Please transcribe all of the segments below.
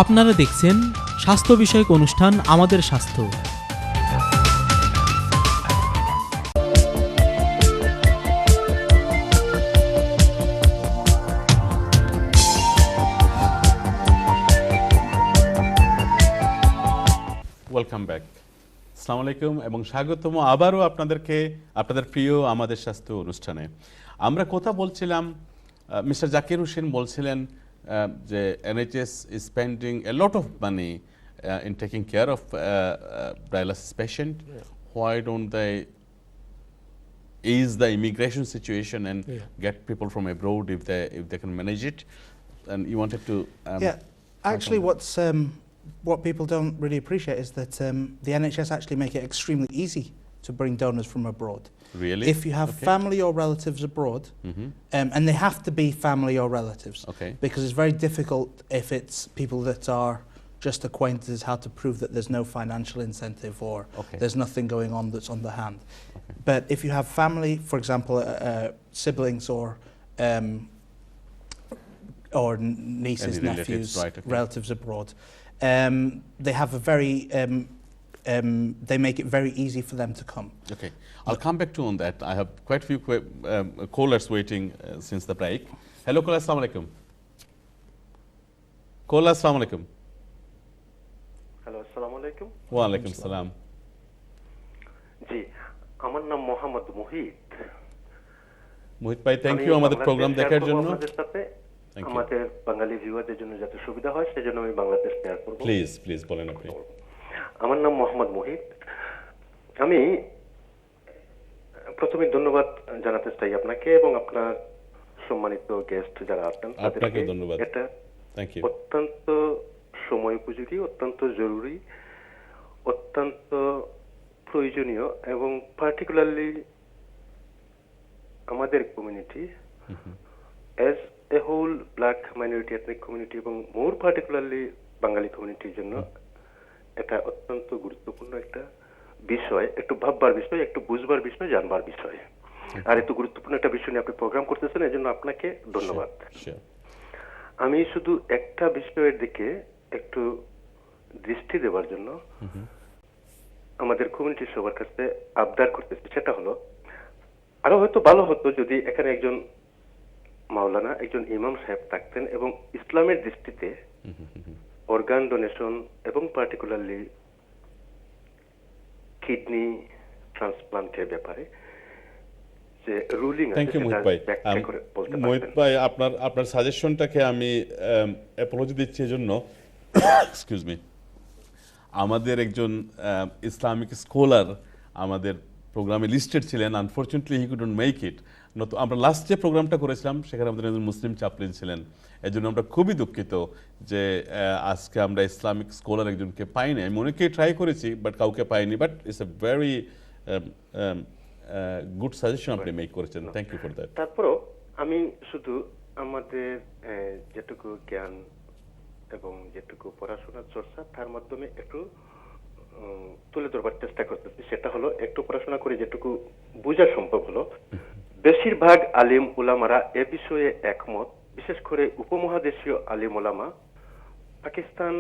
আপনারা দেখছেন স্বাস্থ্য বিষয়ক অনুষ্ঠান আমাদের স্বাস্থ্য। Welcome back. আসসালামু আলাইকুম এবং স্বাগতম আবারও আপনাদেরকে আপনাদের প্রিয় আমাদের স্বাস্থ্য অনুষ্ঠানে। আমরা কথা বলছিলাম, মিস্টার জাকির হোসেন বলছিলেন যে NHS is spending a lot of money in taking care of dialysis patient. Why don't they ease the immigration situation and get people from abroad if they can manage it? And you wanted to actually what people don't really appreciate is that the NHS actually make it extremely easy to bring donors from abroad. Really? If you have family or relatives abroad, and they have to be family or relatives, because it's very difficult if it's people that are just acquaintances how to prove that there's no financial incentive or there's nothing going on that's on the hand. But if you have family, for example, siblings or nieces, nephews, relatives abroad, they have a very they make it very easy for them to come. Okay, I'll come back to on that. I have quite a few callers waiting since the break. Hello, caller, assalamu alaikum. Caller, assalamu alaikum. Hello, assalamu alaikum. Wa alaikum salam. জি, আমার নাম মোহাম্মদ মোহিত। মোহিত ভাই, thank you আমাদের programme দেখার জন্য। আমাদের বাঙালি ভিউয়ারদের জন্য যাতে সুবিধা হয় সেজন্য আমি বাংলাদেশ শেয়ার করব। প্লিজ বলেন আপনি। আমার নাম মোহাম্মদ মোহিত। আমি প্রথমে ধন্যবাদ জানাতে চাই আপনাকে এবং আপনার সম্মানিত গেস্ট যারা আছেন আপনাকে ধন্যবাদ। এটা থ্যাংক ইউ। অত্যন্ত সময় উপযোগী, অত্যন্ত জরুরি, অত্যন্ত প্রয়োজনীয় এবং পার্টিকুলারলি আমাদের community as a whole black minority ethnic community এবং মোর পার্টিকুলারলি বাঙালি কমিউনিটির জন্য এটা অত্যন্ত গুরুত্বপূর্ণ একটা বিষয়, একটু ভাববার বিষয়, একটু বুঝবার বিষয়, জানবার বিষয়। আর এত গুরুত্বপূর্ণ একটা বিষয় নিয়ে আপনি প্রোগ্রাম করতেছেন, এর জন্য আপনাকে ধন্যবাদ। আমি শুধু একটা বিষয়ের দিকে একটু দৃষ্টি দেওয়ার জন্য আমাদের কমিউনিটির সবার কাছে আবদার করতেছি, সেটা হলো আরো হয়তো ভালো হতো যদি এখানে একজন মাওলানা, একজন ইমাম সাহেব থাকতেন এবং ইসলামের দৃষ্টিতে অর্গান ডোনেশন এবং পার্টিকুলারলি কিডনি ট্রান্সপ্লান্টের ব্যাপারে যে রুলিং আছে সেটা ব্যাখ্যা করে বলতে পারতেন। মোহিত ভাই, আপনার সাজেশনটাকে আমি অ্যাপোলজি দিচ্ছি এজন্য। এক্সকিউজ মি, আমাদের একজন ইসলামিক স্কলার আমাদের প্রোগ্রামে লিস্টেড ছিলেন, unfortunately he couldn't make it. আমরা লাস্ট যে প্রোগ্রামটা করেছিলাম সেখানে আমাদের একজন মুসলিম চাপলিন ছিলেন, এর জন্য আমরা খুবই দুঃখিত যে আজকে আমরা ইসলামিক স্কলার একজনকে পাইনি। আমি অনেকেই ট্রাই করেছি বাট কাউকে পাইনি, but it's a very good suggestion আপনি মেক করেছেন, থ্যাংক ইউ ফর দ্যাট। তারপরও আমি শুধু আমাদের যেটুকু জ্ঞান এবং যেটুকু পড়াশোনার চর্চা তার মাধ্যমে একটু তুলে ধরবার চেষ্টা করতেছি, সেটা হলো একটু পড়াশোনা করে যেটুকু বোঝা সম্ভব হলো বেশিরভাগ আলিম উলামারা এ বিষয়ে একমত, বিশেষ করে উপমহাদেশীয় আলিম উলামা, পাকিস্তান,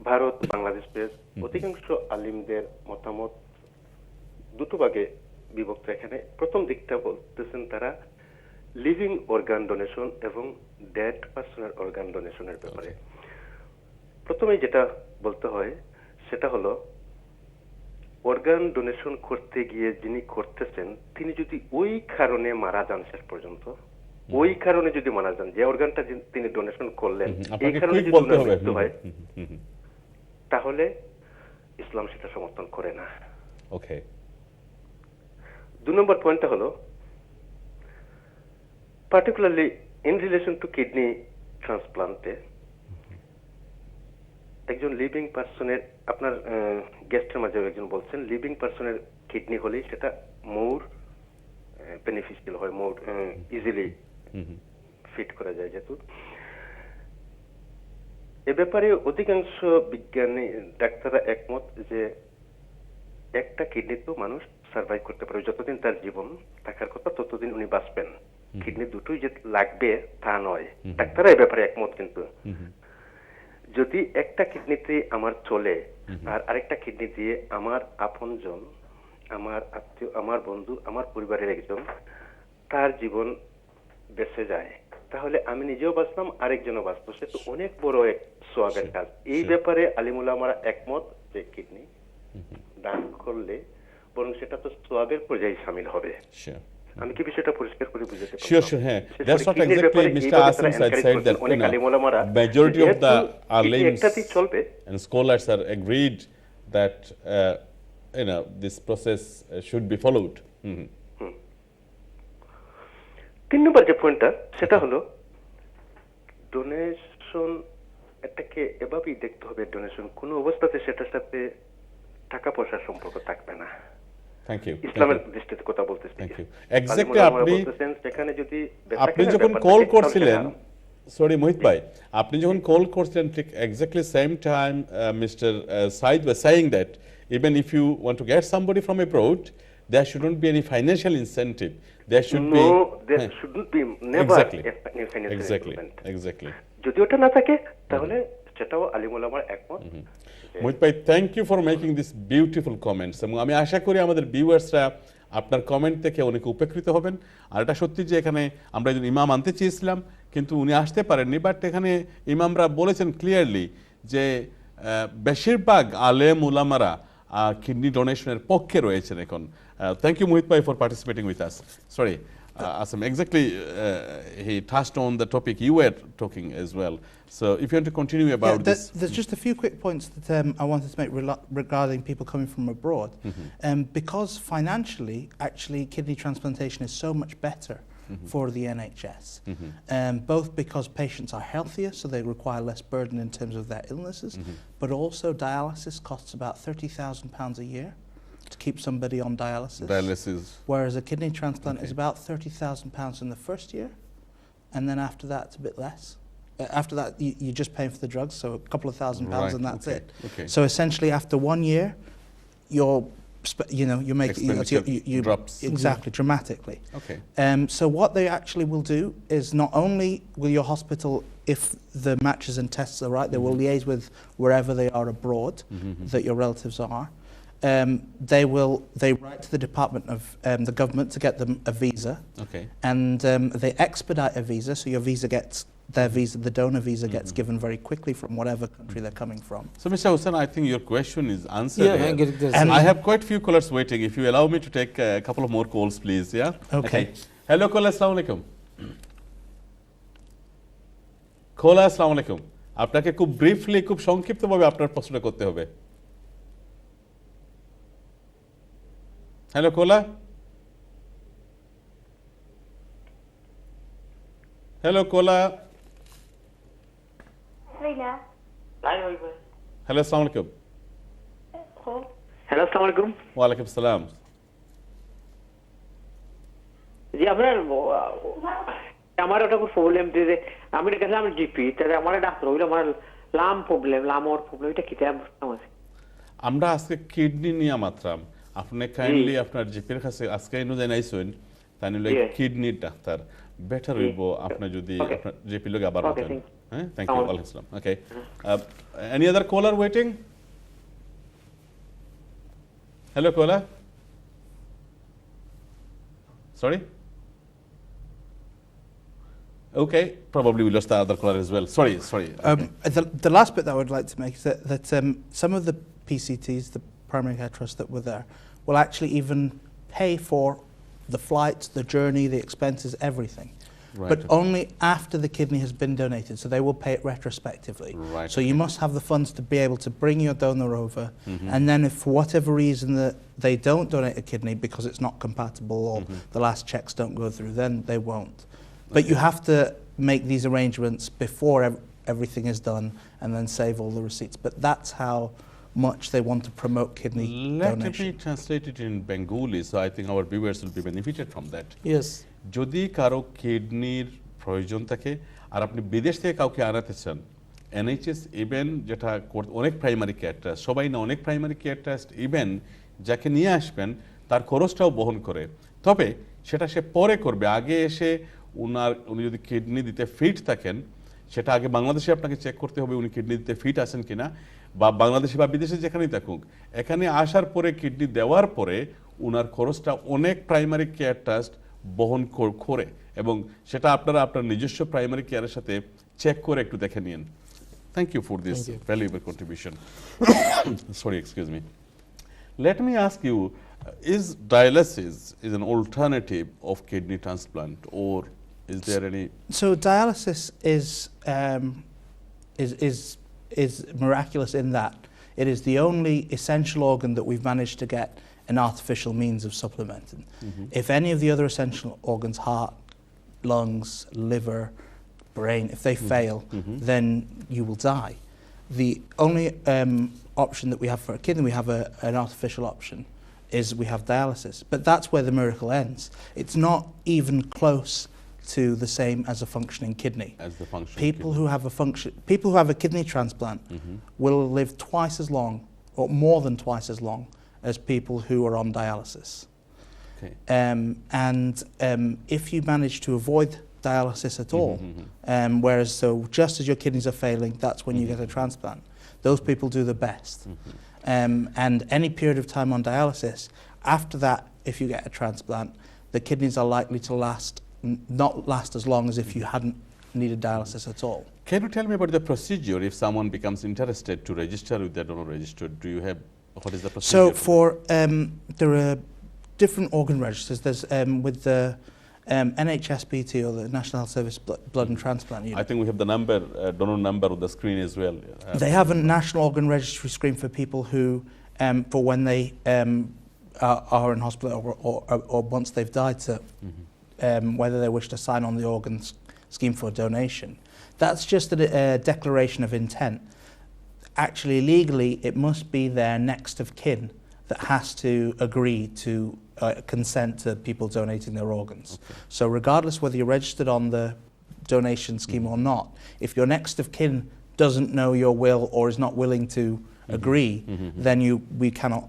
ভারত, বাংলাদেশের অধিকাংশ আলিমদের মতামত দুটো ভাগে বিভক্ত। এখানে প্রথম দিকটা বলতেছেন তারা লিভিং অর্গান ডোনেশন এবং ডেড পার্সনের অর্গান ডোনেশনের ব্যাপারে। প্রথমেই যেটা বলতে হয় সেটা হলো অর্গান ডোনেশন করতে গিয়ে যিনি করতেছেন তিনি যদি ওই কারণে মারা যান, শেষ পর্যন্ত ওই কারণে যদি মারা যান, যে অর্গানটা তিনি ডোনেশন করলেন এই কারণে যদি মৃত্যু হয়, তাহলে ইসলাম সেটা সমর্থন করে না। ওকে। 2 নম্বর পয়েন্টটা হলো particularly in relation to kidney ট্রান্সপ্লান্টে একজন লিভিং পার্সনের, আপনার গেস্টের মাঝে একজন বলছেন লিভিং পার্সনের কিডনি হলেই সেটা মোর বেনিফিশিয়াল হয়, মোর ইজিলি ফিট করা যায়। যেহেতু এ ব্যাপারে অধিকাংশ বিজ্ঞানী ডাক্তাররা একমত যে একটা কিডনি তো মানুষ সার্ভাইভ করতে পারে, যতদিন তার জীবন থাকার কথা ততদিন উনি বাঁচবেন। কিডনি দুটোই যে লাগবে তা নয়, ডাক্তাররা এ ব্যাপারে একমত। কিন্তু যদি একটা কিডনিতে আমার চলে আর আরেকটা কিডনি দিয়ে আমার আপনজন, আমার আত্মীয়, আমার বন্ধু, আমার পরিবারের একজন তার জীবন বেঁচে যায়, তাহলে আমি নিজেও বাঁচলাম, আরেকজনও বাঁচলো। সে তো অনেক বড় এক সোয়াবের কাজ। এই ব্যাপারে আলিমুলামারা একমত যে কিডনি দান করলে বরং সেটা তো সোয়াবের পর্যায়ে শামিল হবে। আমি কি বিষয়টা পরিষ্কার করে বুঝাতে পারলাম? Sure, sure. Yeah. That's what exactly Mr. Asim said that majority of the alims and scholars are agreed that this process should be followed. তিন নম্বর যে পয়েন্টটা সেটা হলো ডোনেশন, এটাকে এভাবেই দেখতে হবে। ডোনেশন কোনো অবস্থাতে সেটার সাথে টাকা পয়সার সম্পর্ক থাকবে না। Thank you. ইসলামের দৃষ্টিতে কথা বলতেছি। Thank you. Exactly. সেখানে যদি আপনি যখন কল করছিলেন, সরি মোহিত ভাই, আপনি যখন কল করছিলেন ঠিক exactly same time Mister Saeed was saying that even if you want to get somebody from abroad, there shouldn't be any financial incentive. There should be there shouldn't be never any financial exactly. যদি ওটা না থাকে তাহলে সেটাও আলিমুলামার একমত। মোহিত ভাই, thank you for making this beautiful comments, এবং আমি আশা করি আমাদের ভিউয়ার্সরা আপনার কমেন্ট থেকে অনেক উপকৃত হবেন। আর এটা সত্যি যে এখানে আমরা একজন ইমাম আনতে চেয়েছিলাম কিন্তু উনি আসতে পারেননি, বাট এখানে ইমামরা বলেছেন ক্লিয়ারলি যে বেশিরভাগ আলেম উলামারা কিডনি ডোনেশনের পক্ষে রয়েছেন এখন। থ্যাংক ইউ মোহিত ভাই for participating with us. Sorry Asim, exactly he touched on the topic you were talking as well. So if you want to continue about this. There's just a few quick points that I wanted to make regarding people coming from abroad. Because financially, actually, kidney transplantation is so much better for the NHS, both because patients are healthier, so they require less burden in terms of their illnesses, but also dialysis costs about £30,000 a year to keep somebody on dialysis. Whereas a kidney transplant is about £30,000 in the first year, and then after that it's a bit less. After that you're just paying for the drugs, so a couple of £1,000 and that's it. So essentially after 1 year you make you drops exactly dramatically. Okay. So what they actually will do is not only will your hospital, if the matches and tests are right, they will liaise with wherever they are abroad that your relatives are. They write to the Department of the government to get them a visa. Okay. And they expedite a visa, so your visa gets their visa, the donor visa gets given very quickly from whatever country they're coming from. So Mr. Hussain, I think your question is answered. Yeah, and I have quite few callers waiting. If you allow me to take a couple of more calls, please. Yeah. Okay. Hello, caller. Assalamu alaikum. Caller, assalamu alaikum. আপনাকে খুব briefly, খুব সংক্ষিপ্তভাবে আপনার প্রশ্নটা করতে হবে। Hello কোলা, hello কোলা, hello আসসালামু আলাইকুম। হ্যালো আসসালামু আলাইকুম। ওয়ালাইকুম সালাম। জি আপনার আমার ওটা খুব প্রবলেম যে আমি গেছিলাম জিপি, তাহলে আমার ডাক্তার হইলো আমার লামর প্রবলেম, এটা কি আছে? আমরা আজকে কিডনি নিয়ে মাত্রাম, আপনি কাইন্ডলি আপনার জিপির কাছে আজকে এনে জানাইছেন, তাই নিলে কিডনির ডাক্তার বেটার হইব আপনি যদি আপনার জিপি লগে আবার বলেন। হ্যাঁ, থ্যাংক ইউ। ওয়ালাইকুম আসসালাম। Okay, any other caller waiting? Hello caller, sorry. Okay, probably we lost the other caller as well. Sorry. The last bit that I would like to make is that some of the PCTs, the primary care trusts that were there, will actually even pay for the flights, the journey, the expenses, everything. Right, but only after the kidney has been donated, so they will pay it retrospectively. Right, so you must have the funds to be able to bring your donor over, and then if for whatever reason that they don't donate a kidney because it's not compatible or the last checks don't go through, then they won't. But you have to make these arrangements before everything is done and then save all the receipts. But that's how much they want to promote kidney donation. Let me translate it in Bengali, so I think our viewers will be benefited from that. Yes. যদি কারো কিডনির প্রয়োজন থাকে আর আপনি বিদেশ থেকে কাউকে আনাতে চান, এনএইচএস ইভেন যেটা অনেক প্রাইমারি কেয়ার ট্রাস্ট, সবাই না, অনেক প্রাইমারি কেয়ার ট্রাস্ট ইভেন যাকে নিয়ে আসবেন তার খরচটাও বহন করে। তবে সেটা সে পরে করবে, আগে এসে উনি যদি কিডনি দিতে ফিট থাকেন সেটা আগে বাংলাদেশে আপনাকে চেক করতে হবে উনি কিডনি দিতে ফিট আছেন কিনা, বা বাংলাদেশে বা বিদেশে যেখানেই থাকুক, এখানে আসার পরে কিডনি দেওয়ার পরে ওনার খরচটা অনেক প্রাইমারি কেয়ার ট্রাস্ট বহন করে, এবং সেটা আপনারা আপনার নিজস্ব প্রাইমারি কেয়ারের সাথে চেক করে একটু দেখে নিন। Thank you for this valuable contribution. Sorry, excuse me. Let me ask you, is dialysis an alternative of kidney transplant, or is there any? So dialysis is miraculous in that it is the only essential organ that we've managed to get an artificial means of supplementing. If any of the other essential organs, heart, lungs, liver, brain, if they fail, then you will die. The only option that we have for a kidney, we have an artificial option, is we have dialysis. But that's where the miracle ends. It's not even close to the same as a functioning kidney. As the functioning people kidney. People who have a kidney transplant will live twice as long, or more than twice as long, as people who are on dialysis. Okay. If you manage to avoid dialysis at all, whereas so just as your kidneys are failing, that's when you get a transplant. Those people do the best. And any period of time on dialysis, after that, if you get a transplant, the kidneys are likely to not last as long as if you hadn't needed dialysis at all. Can you tell me about the procedure if someone becomes interested to register with the donor register? Do you have, what is the procedure? So there are different organ registers. There's with the NHSBT, or the National Health Service Blood and Transplant Unit. I think we have the number, donor number on the screen as well. They have a national organ registry screen for people who, for when they are in hospital or once they've died, to whether they wish to sign on the organ scheme for donation. That's just a declaration of intent. Actually, legally, it must be their next of kin that has to agree to consent to people donating their organs. Okay. So regardless whether you're registered on the donation scheme or not, if your next of kin doesn't know your will or is not willing to agree, then we cannot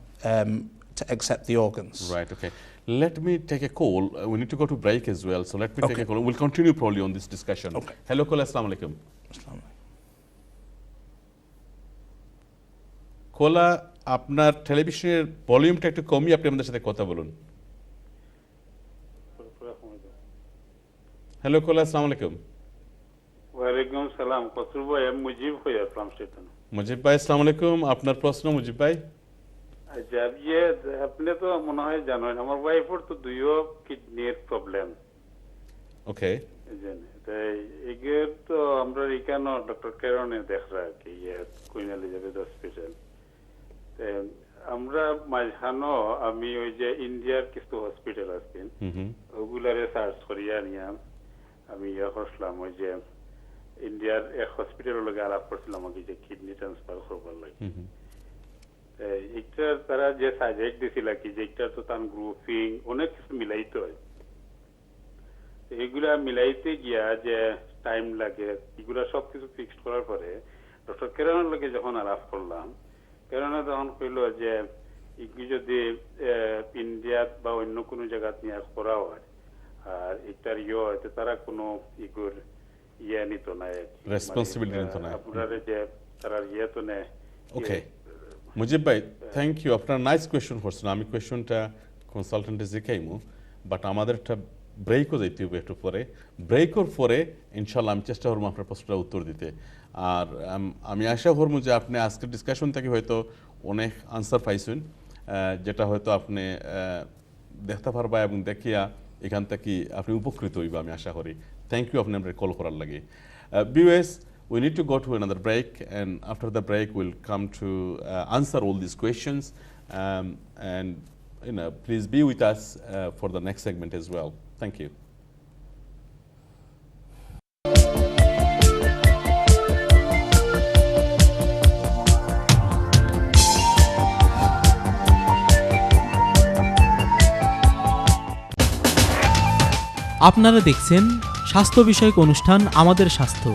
to accept the organs. Right, okay. Let me take a call. We need to go to break as well, so let me take a call. We'll continue probably on this discussion. Okay. Hello, caller, assalamu alaikum. কোলা, আপনার টেলিভিশনের ভলিউমটা একটু কমিয়ে আপনি আমাদের সাথে কথা বলুন। হ্যালো কোলা, আসসালামু আলাইকুম। ওয়ালাইকুম সালাম। কসুর ভাই, আমি মুজিব হইয়া ফ্রম স্টেটন। মুজিব ভাই, আসসালামু আলাইকুম। আপনার প্রশ্ন মুজিব ভাই? আচ্ছা, আপনি তো মনে হয় জানেন আমার ওয়াইফের তো দুইও কিডনির প্রবলেম। ওকে। তাই এগের তো আমরা এখানে ডক্টর কেরনে দেখরা কি কুইন এলিজাবেথ হসপিটাল। আমরা মাঝখানো আমি ওই যে ইন্ডিয়ার কিছু হসপিটাল আছে ওগুলারে সার্চ করিয়া নিয়াম আমি করছিলাম। ওই যে ইন্ডিয়ার এক হসপিটালের লগে আলাপ করছিলাম আমাকে যে কিডনি ট্রান্সফার করবার লাগে। এইটা তারা যে সাজেক্ট দিছিল কি যে এটা তো তার গ্রুপিং অনেক কিছু মিলাইতে হয়। এগুলা মিলাইতে গিয়া যে টাইম লাগে, এগুলা সবকিছু ফিক্সড করার পরে ডক্টর কেরানের লগে যখন আলাপ করলাম, কেরানা তখন কইল যে এগুলি যদি ইন্ডিয়াত বা অন্য কোনো জায়গাত নিয়ে করা হয় আর এটার হয়তো তারা কোনো ইগুর নিত না, রেসপন্সিবিলিটি নিত না, আপনার যে তারা তো নেয়। ওকে মুজিব ভাই, থ্যাংক ইউ। আপনার নাইস কোয়েশ্চন করছেন। আমি কোয়েশ্চনটা কনসালটেন্টে জিকাইমু, বাট আমাদের একটা ব্রেকও যাইতে হবে একটু পরে। ব্রেকর পরে ইনশাল্লাহ আমি চেষ্টা করবো আপনার প্রশ্নটা উত্তর দিতে। আর আমি আশা করবো যে আপনি আজকের ডিসকাশন থেকে হয়তো অনেক আনসার পাইছেন, যেটা হয়তো আপনি দেখতে পারবা এবং দেখিয়া এখান থেকে আপনি উপকৃত হইবা আমি আশা করি। থ্যাংক ইউ আপনি আমরা কল করার লাগে। Viewers, we need to go to another break, and after the break we'll come to answer all these questions, and please be with us for the next segment as well. Thank you. আপনারা দেখছেন স্বাস্থ্য বিষয়ক অনুষ্ঠান আমাদের স্বাস্থ্য।